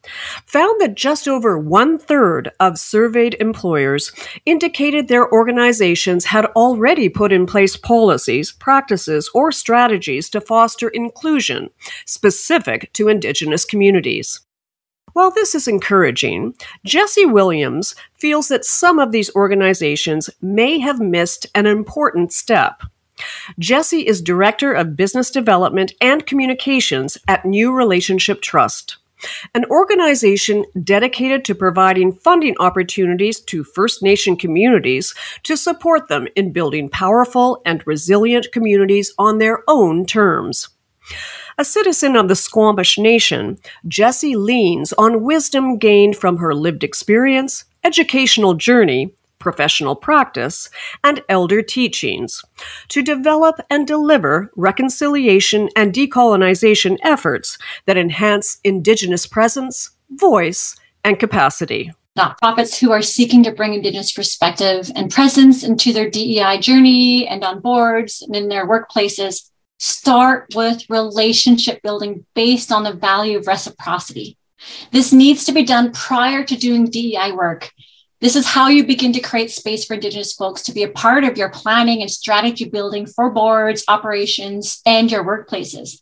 found that just over 1/3 of surveyed employers indicated their organizations had already put in place policies, practices, or strategies to foster inclusion specific to Indigenous communities. While this is encouraging, Jesse Williams feels that some of these organizations may have missed an important step. Jesse is Director of Business Development and Communications at New Relationship Trust, an organization dedicated to providing funding opportunities to First Nation communities to support them in building powerful and resilient communities on their own terms. A citizen of the Squamish Nation, Jessie leans on wisdom gained from her lived experience, educational journey, professional practice, and elder teachings to develop and deliver reconciliation and decolonization efforts that enhance Indigenous presence, voice, and capacity. Nonprofits who are seeking to bring Indigenous perspective and presence into their DEI journey and on boards and in their workplaces start with relationship building based on the value of reciprocity. This needs to be done prior to doing DEI work. This is how you begin to create space for Indigenous folks to be a part of your planning and strategy building for boards, operations, and your workplaces.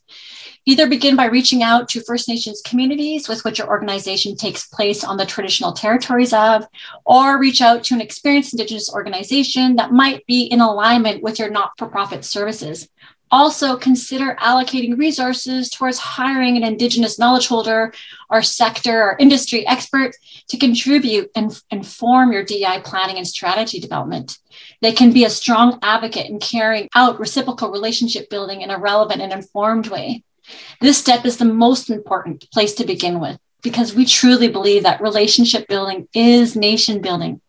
Either begin by reaching out to First Nations communities with which your organization takes place on the traditional territories of, or reach out to an experienced Indigenous organization that might be in alignment with your not-for-profit services. Also, consider allocating resources towards hiring an Indigenous knowledge holder or sector or industry expert to contribute and inform your DEI planning and strategy development. They can be a strong advocate in carrying out reciprocal relationship building in a relevant and informed way. This step is the most important place to begin with because we truly believe that relationship building is nation building.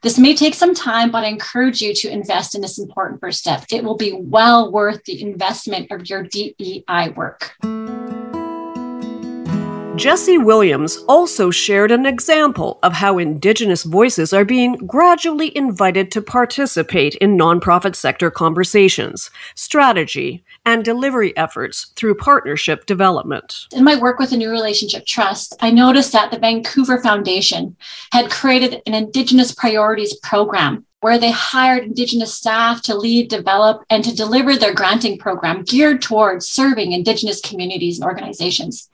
This may take some time, but I encourage you to invest in this important first step. It will be well worth the investment of your DEI work. Jesse Williams also shared an example of how Indigenous voices are being gradually invited to participate in nonprofit sector conversations, strategy, and delivery efforts through partnership development. In my work with the New Relationship Trust, I noticed that the Vancouver Foundation had created an Indigenous Priorities program where they hired Indigenous staff to lead, develop, and to deliver their granting program geared towards serving Indigenous communities and organizations.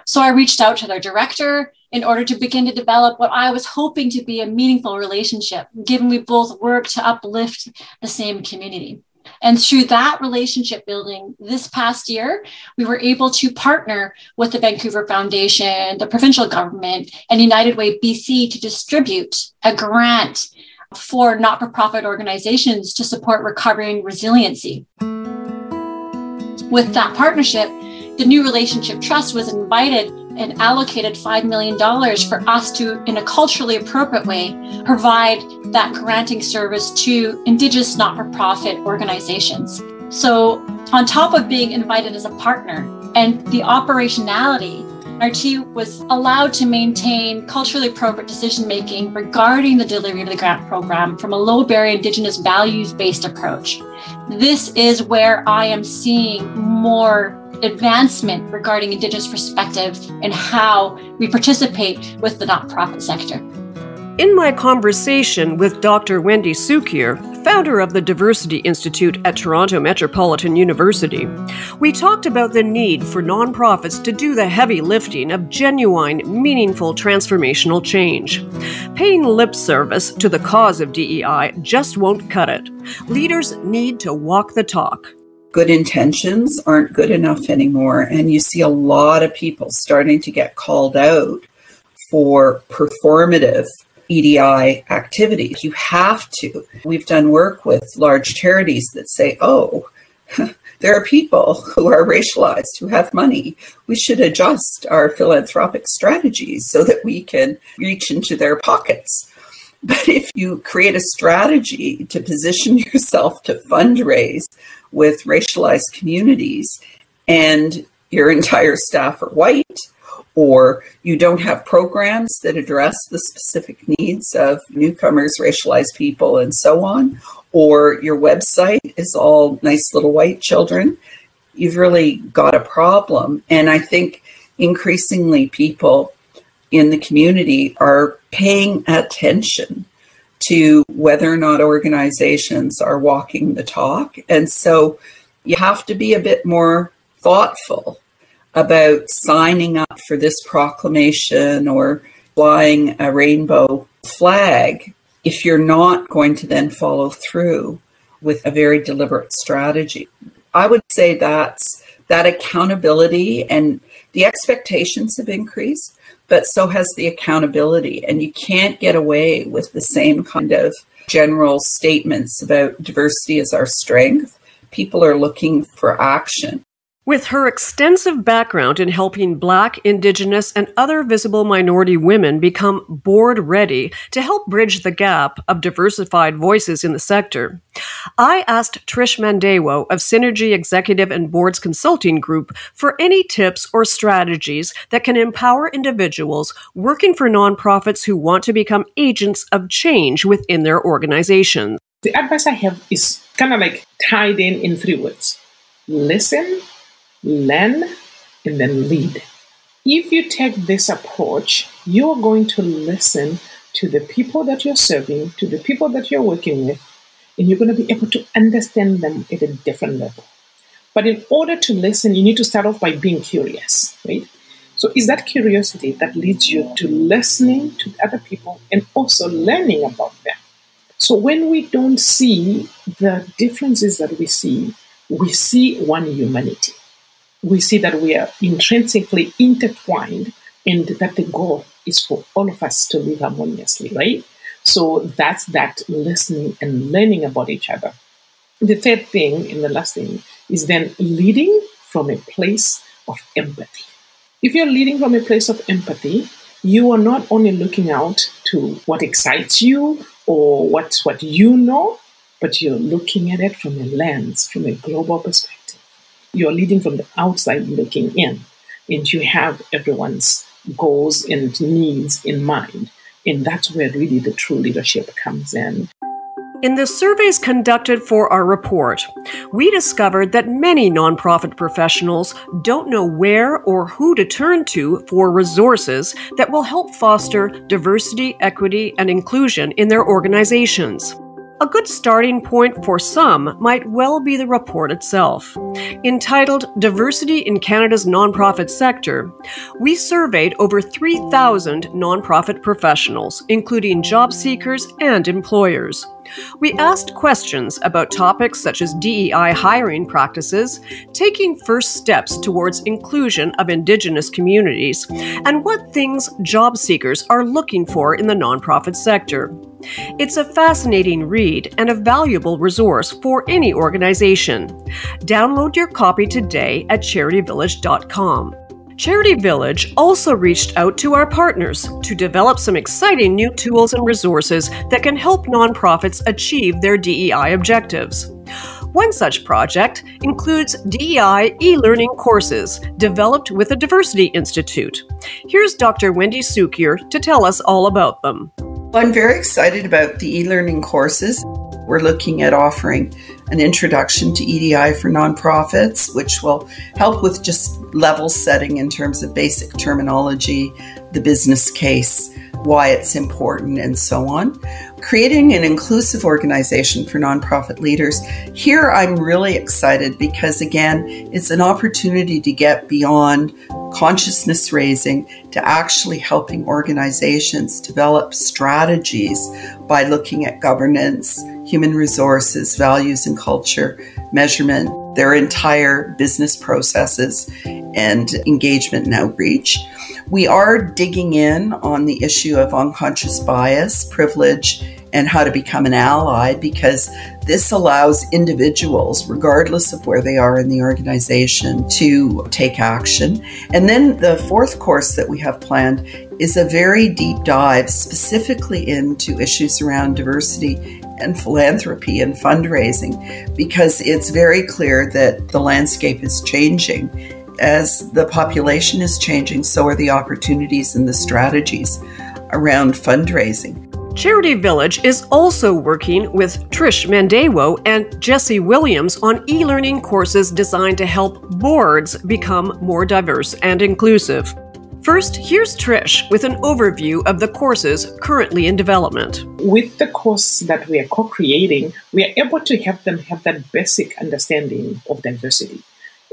So I reached out to their director in order to begin to develop what I was hoping to be a meaningful relationship, given we both work to uplift the same community. And through that relationship building this past year, we were able to partner with the Vancouver Foundation, the provincial government, and United Way BC to distribute a grant for not-for-profit organizations to support recovery and resiliency. With that partnership, the New Relationship Trust was invited and allocated $5 million for us to, in a culturally appropriate way, provide that granting service to Indigenous not-for-profit organizations. So on top of being invited as a partner, And the operationality, RT was allowed to maintain culturally appropriate decision-making regarding the delivery of the grant program from a low-barrier Indigenous values-based approach. This is where I am seeing more advancement regarding Indigenous perspective and how we participate with the nonprofit sector. In my conversation with Dr. Wendy Sukier, founder of the Diversity Institute at Toronto Metropolitan University, we talked about the need for nonprofits to do the heavy lifting of genuine, meaningful transformational change. Paying lip service to the cause of DEI just won't cut it. Leaders need to walk the talk. Good intentions aren't good enough anymore, and you see a lot of people starting to get called out for performative EDI activity. You have to. We've done work with large charities that say, oh, there are people who are racialized, who have money. We should adjust our philanthropic strategies so that we can reach into their pockets. But if you create a strategy to position yourself to fundraise with racialized communities and your entire staff are white, or you don't have programs that address the specific needs of newcomers, racialized people, and so on, or your website is all nice little white children, you've really got a problem. And I think increasingly people in the community are paying attention to whether or not organizations are walking the talk. And so you have to be a bit more thoughtful about signing up for this proclamation or flying a rainbow flag if you're not going to then follow through with a very deliberate strategy. I would say that accountability and the expectations have increased, but so has the accountability. And you can't get away with the same kind of general statements about diversity as our strength. People are looking for action. With her extensive background in helping Black, Indigenous, and other visible minority women become board ready to help bridge the gap of diversified voices in the sector, I asked Trish Mandewo of Synergy Executive and Boards Consulting Group for any tips or strategies that can empower individuals working for nonprofits who want to become agents of change within their organizations. The advice I have is kind of like tied in 3 words. Listen, learn, and then lead. If you take this approach, you're going to listen to the people that you're serving, to the people that you're working with, and you're going to be able to understand them at a different level. But in order to listen, you need to start off by being curious, right? So it's that curiosity that leads you to listening to other people and also learning about them. So when we don't see the differences that we see one humanity. We see that we are intrinsically intertwined and that the goal is for all of us to live harmoniously, right? So that's that listening and learning about each other. The third thing and the last thing is then leading from a place of empathy. If you're leading from a place of empathy, you are not only looking out to what excites you or what you know, but you're looking at it from a lens, from a global perspective. You're leading from the outside looking in, and you have everyone's goals and needs in mind. And that's where really the true leadership comes in. In the surveys conducted for our report, we discovered that many nonprofit professionals don't know where or who to turn to for resources that will help foster diversity, equity, and inclusion in their organizations. A good starting point for some might well be the report itself. Entitled Diversity in Canada's Nonprofit Sector, we surveyed over 3,000 nonprofit professionals, including job seekers and employers. We asked questions about topics such as DEI hiring practices, taking first steps towards inclusion of Indigenous communities, and what things job seekers are looking for in the nonprofit sector. It's a fascinating read and a valuable resource for any organization. Download your copy today at CharityVillage.com. Charity Village also reached out to our partners to develop some exciting new tools and resources that can help nonprofits achieve their DEI objectives. One such project includes DEI e-learning courses developed with the Diversity Institute. Here's Dr. Wendy Sukier to tell us all about them. I'm very excited about the e-learning courses. We're looking at offering an introduction to EDI for nonprofits, which will help with just level setting in terms of basic terminology, the business case, why it's important, and so on. Creating an inclusive organization for nonprofit leaders. Here I'm really excited because, again, it's an opportunity to get beyond consciousness raising to actually helping organizations develop strategies by looking at governance, human resources, values and culture, measurement, their entire business processes, and engagement and outreach. We are digging in on the issue of unconscious bias, privilege, and how to become an ally, because this allows individuals, regardless of where they are in the organization, to take action. And then the fourth course that we have planned is a very deep dive specifically into issues around diversity and philanthropy and fundraising, because it's very clear that the landscape is changing. As the population is changing, so are the opportunities and the strategies around fundraising. Charity Village is also working with Trish Mandewo and Jesse Williams on e-learning courses designed to help boards become more diverse and inclusive. First, here's Trish with an overview of the courses currently in development. With the course that we are co-creating, we are able to help them have that basic understanding of diversity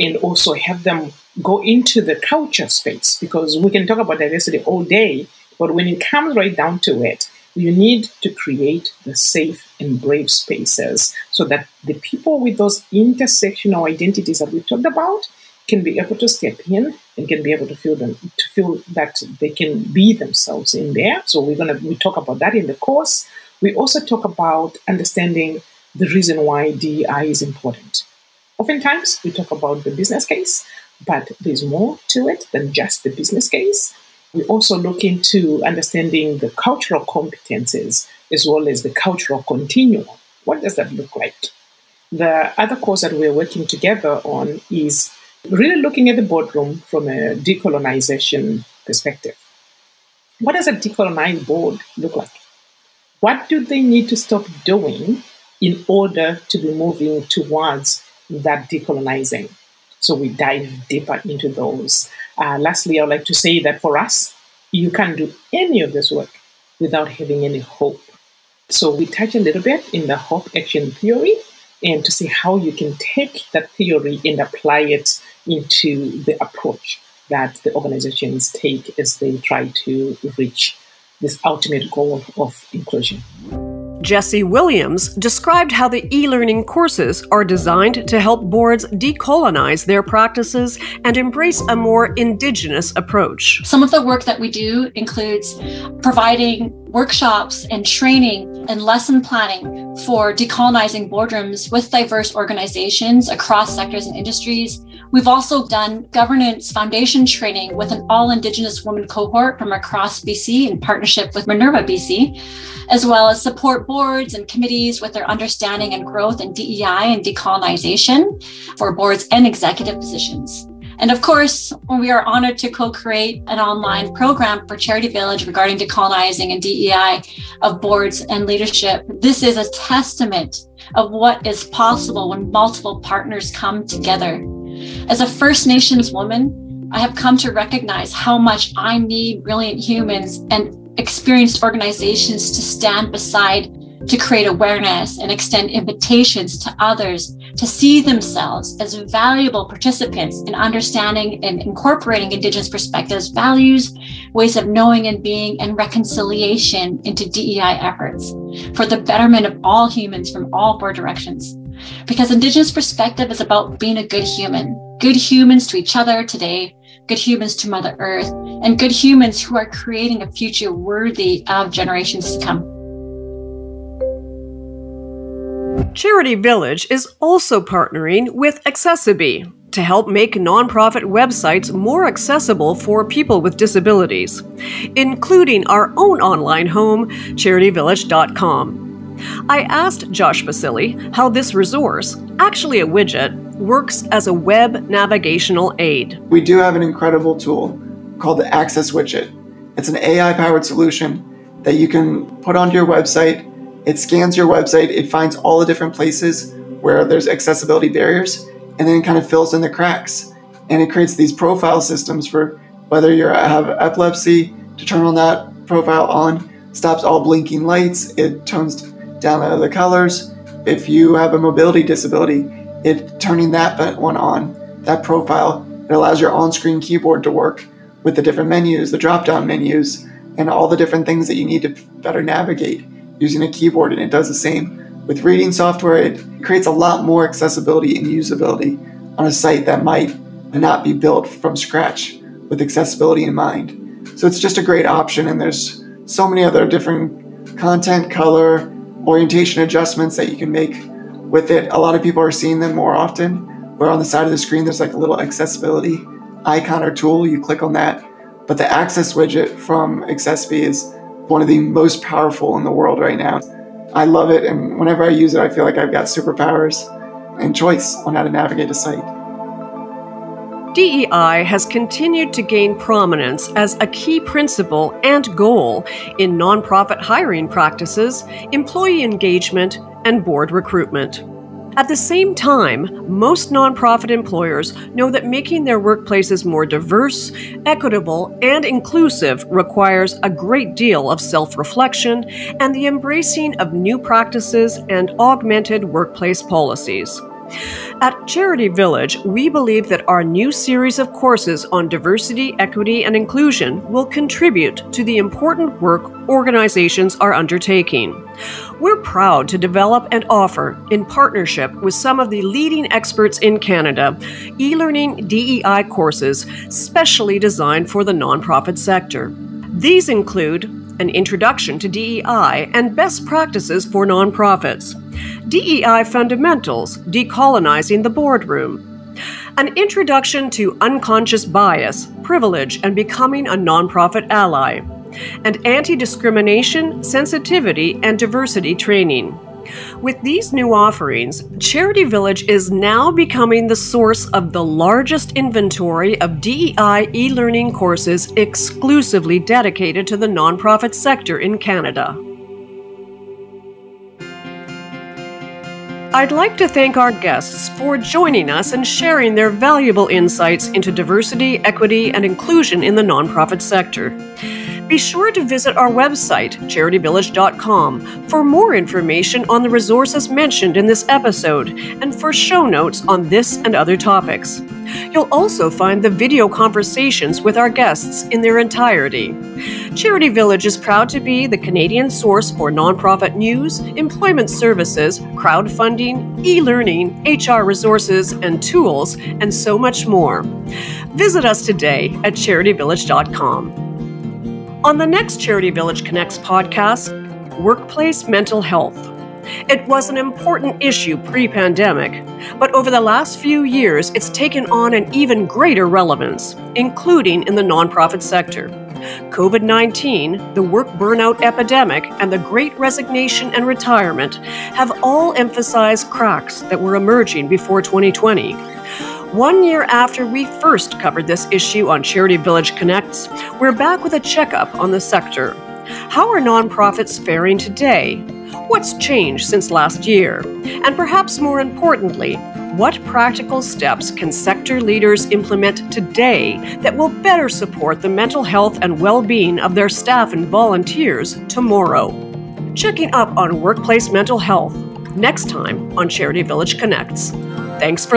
and also have them go into the culture space, because we can talk about diversity all day, but when it comes right down to it, you need to create the safe and brave spaces so that the people with those intersectional identities that we talked about can be able to step in and can be able to feel that they can be themselves in there. So we talk about that in the course. We also talk about understanding the reason why DEI is important. Oftentimes we talk about the business case, but there's more to it than just the business case. We also look into understanding the cultural competences as well as the cultural continuum. What does that look like? The other course that we're working together on is really looking at the boardroom from a decolonization perspective. What does a decolonized board look like? What do they need to stop doing in order to be moving towards that decolonizing? So we dive deeper into those. Lastly, I would like to say that for us, you can't do any of this work without having any hope. So we touch a little bit in the hope action theory and to see how you can take that theory and apply it into the approach that the organizations take as they try to reach this ultimate goal of inclusion. Jesse Williams described how the e-learning courses are designed to help boards decolonize their practices and embrace a more Indigenous approach. Some of the work that we do includes providing workshops and training and lesson planning for decolonizing boardrooms with diverse organizations across sectors and industries. We've also done governance foundation training with an all-Indigenous women cohort from across BC in partnership with Minerva BC, as well as support boards and committees with their understanding and growth in DEI and decolonization for boards and executive positions. And of course, we are honored to co-create an online program for Charity Village regarding decolonizing and DEI of boards and leadership. This is a testament of what is possible when multiple partners come together. As a First Nations woman, I have come to recognize how much I need brilliant humans and experienced organizations to stand beside to create awareness and extend invitations to others to see themselves as valuable participants in understanding and incorporating Indigenous perspectives, values, ways of knowing and being, and reconciliation into DEI efforts for the betterment of all humans from all board directions. Because Indigenous perspective is about being a good humans to each other today, good humans to Mother Earth, and good humans who are creating a future worthy of generations to come. Charity Village is also partnering with Accessiby to help make nonprofit websites more accessible for people with disabilities, including our own online home, charityvillage.com. I asked Josh Basili how this resource, actually a widget, works as a web navigational aid. We do have an incredible tool called the Access Widget. It's an AI-powered solution that you can put onto your website. It scans your website, it finds all the different places where there's accessibility barriers, and then it kind of fills in the cracks. And it creates these profile systems for whether you have epilepsy, to turn on that profile on, stops all blinking lights, it tones down the colors. If you have a mobility disability, it turning that one on, that profile, it allows your on-screen keyboard to work with the different menus, the drop-down menus, and all the different things that you need to better navigate using a keyboard, and it does the same. With reading software, it creates a lot more accessibility and usability on a site that might not be built from scratch with accessibility in mind. So it's just a great option, and there's so many other different content, color, orientation adjustments that you can make with it. A lot of people are seeing them more often, where on the side of the screen there's like a little accessibility icon or tool, you click on that. But the Access widget from Accessibility is one of the most powerful in the world right now. I love it, and whenever I use it, I feel like I've got superpowers and choice on how to navigate a site. DEI has continued to gain prominence as a key principle and goal in nonprofit hiring practices, employee engagement, and board recruitment. At the same time, most nonprofit employers know that making their workplaces more diverse, equitable, and inclusive requires a great deal of self-reflection and the embracing of new practices and augmented workplace policies. At Charity Village, we believe that our new series of courses on diversity, equity, and inclusion will contribute to the important work organizations are undertaking. We're proud to develop and offer, in partnership with some of the leading experts in Canada, e-learning DEI courses specially designed for the nonprofit sector. These include an introduction to DEI and best practices for nonprofits, DEI Fundamentals, Decolonizing the Boardroom, an introduction to unconscious bias, privilege, and becoming a nonprofit ally, and anti-discrimination, sensitivity, and diversity training. With these new offerings, Charity Village is now becoming the source of the largest inventory of DEI e-learning courses exclusively dedicated to the nonprofit sector in Canada. I'd like to thank our guests for joining us and sharing their valuable insights into diversity, equity, and inclusion in the nonprofit sector. Be sure to visit our website, CharityVillage.com, for more information on the resources mentioned in this episode and for show notes on this and other topics. You'll also find the video conversations with our guests in their entirety. Charity Village is proud to be the Canadian source for nonprofit news, employment services, crowdfunding, e-learning, HR resources and tools, and so much more. Visit us today at CharityVillage.com. On the next Charity Village Connects podcast, workplace mental health. It was an important issue pre-pandemic, but over the last few years, it's taken on an even greater relevance, including in the nonprofit sector. COVID-19, the work burnout epidemic, and the Great Resignation and retirement have all emphasized cracks that were emerging before 2020. 1 year after we first covered this issue on Charity Village Connects, we're back with a checkup on the sector. How are nonprofits faring today? What's changed since last year? And perhaps more importantly, what practical steps can sector leaders implement today that will better support the mental health and well-being of their staff and volunteers tomorrow? Checking up on workplace mental health next time on Charity Village Connects. Thanks for listening.